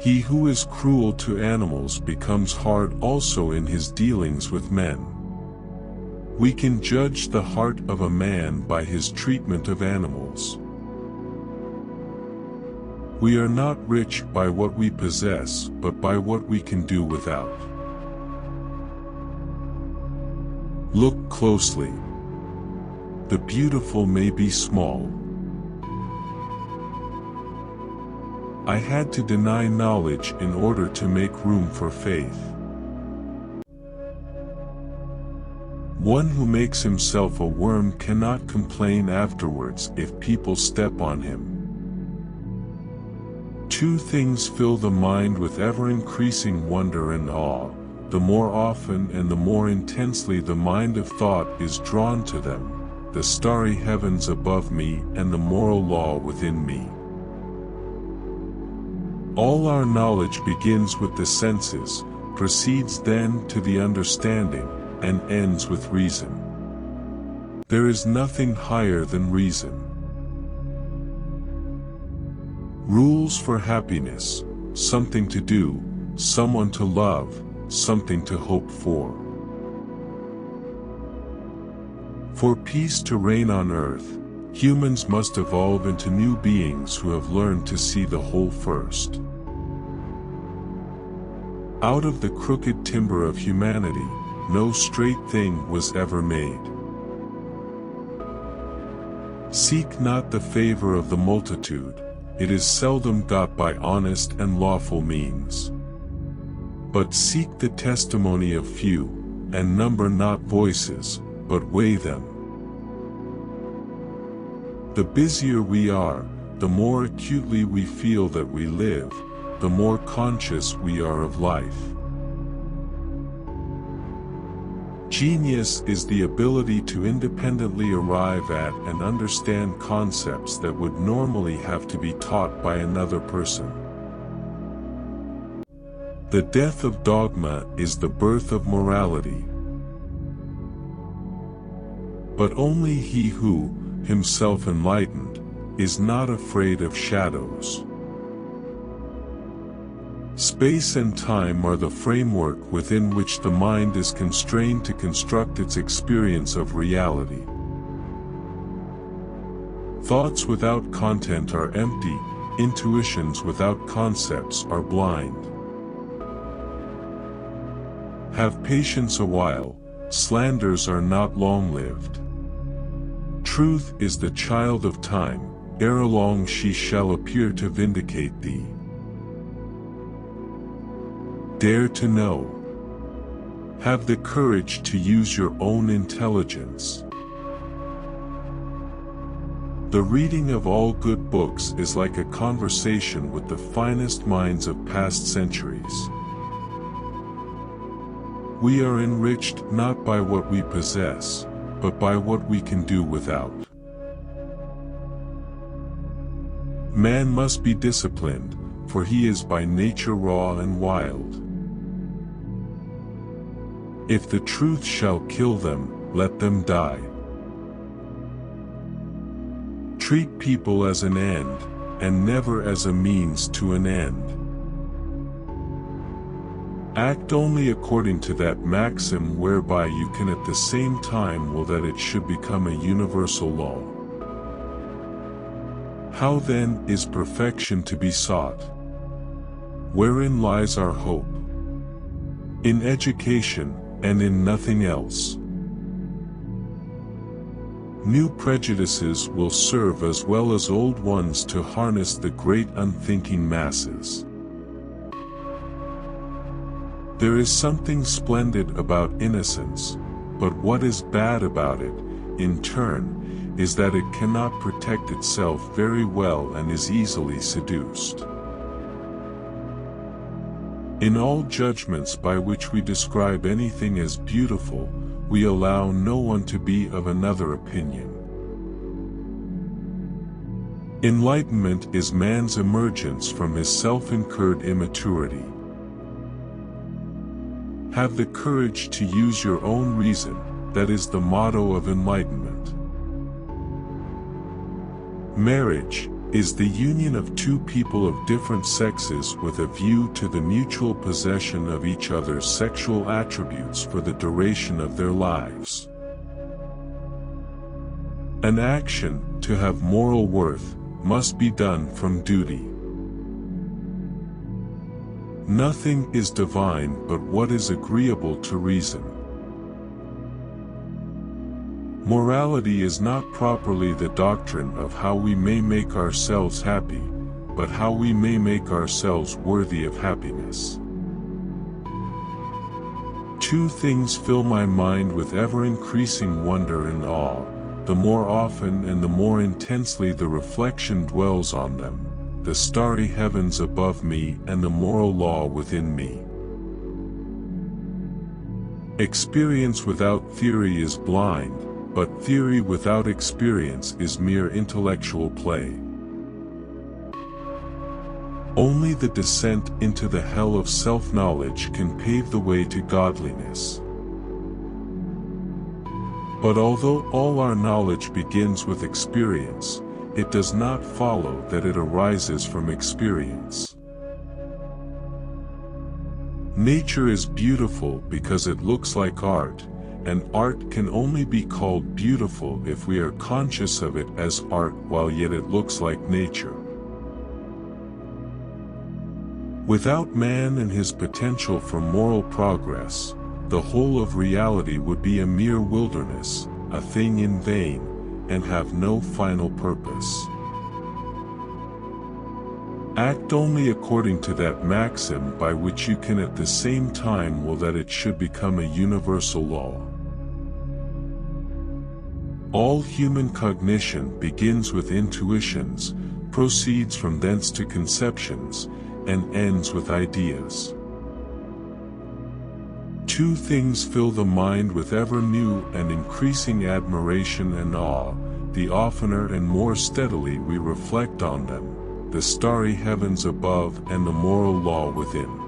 He who is cruel to animals becomes hard also in his dealings with men. We can judge the heart of a man by his treatment of animals. We are not rich by what we possess, but by what we can do without. Look closely. The beautiful may be small. I had to deny knowledge in order to make room for faith. One who makes himself a worm cannot complain afterwards if people step on him. Two things fill the mind with ever-increasing wonder and awe: the more often and the more intensely the mind of thought is drawn to them, the starry heavens above me and the moral law within me. All our knowledge begins with the senses, proceeds then to the understanding, and ends with reason. There is nothing higher than reason. Rules for happiness: something to do, someone to love, something to hope for. For peace to reign on earth, humans must evolve into new beings who have learned to see the whole first. Out of the crooked timber of humanity, no straight thing was ever made. Seek not the favor of the multitude, it is seldom got by honest and lawful means. But seek the testimony of few, and number not voices, but weigh them. The busier we are, the more acutely we feel that we live, the more conscious we are of life. Genius is the ability to independently arrive at and understand concepts that would normally have to be taught by another person. The death of dogma is the birth of morality. But only he who, himself enlightened, is not afraid of shadows. Space and time are the framework within which the mind is constrained to construct its experience of reality. Thoughts without content are empty, intuitions without concepts are blind. Have patience a while, slanders are not long-lived. Truth is the child of time, ere long she shall appear to vindicate thee. Dare to know. Have the courage to use your own intelligence. The reading of all good books is like a conversation with the finest minds of past centuries. We are enriched not by what we possess, but by what we can do without. Man must be disciplined, for he is by nature raw and wild. If the truth shall kill them, let them die. Treat people as an end, and never as a means to an end. Act only according to that maxim whereby you can at the same time will that it should become a universal law. How then is perfection to be sought? Wherein lies our hope? In education, and in nothing else. New prejudices will serve as well as old ones to harness the great unthinking masses. There is something splendid about innocence, but what is bad about it, in turn, is that it cannot protect itself very well and is easily seduced. In all judgments by which we describe anything as beautiful, we allow no one to be of another opinion. Enlightenment is man's emergence from his self-incurred immaturity. Have the courage to use your own reason, that is the motto of enlightenment. Marriage, is the union of two people of different sexes with a view to the mutual possession of each other's sexual attributes for the duration of their lives. An action, to have moral worth, must be done from duty. Nothing is divine but what is agreeable to reason. Morality is not properly the doctrine of how we may make ourselves happy, but how we may make ourselves worthy of happiness. Two things fill my mind with ever-increasing wonder and awe, the more often and the more intensely the reflection dwells on them, the starry heavens above me and the moral law within me. Experience without theory is blind, but theory without experience is mere intellectual play. Only the descent into the hell of self-knowledge can pave the way to godliness. But although all our knowledge begins with experience, it does not follow that it arises from experience. Nature is beautiful because it looks like art, and art can only be called beautiful if we are conscious of it as art while yet it looks like nature. Without man and his potential for moral progress, the whole of reality would be a mere wilderness, a thing in vain, and have no final purpose. Act only according to that maxim by which you can at the same time will that it should become a universal law. All human cognition begins with intuitions, proceeds from thence to conceptions, and ends with ideas. Two things fill the mind with ever new and increasing admiration and awe, the oftener and more steadily we reflect on them, the starry heavens above and the moral law within.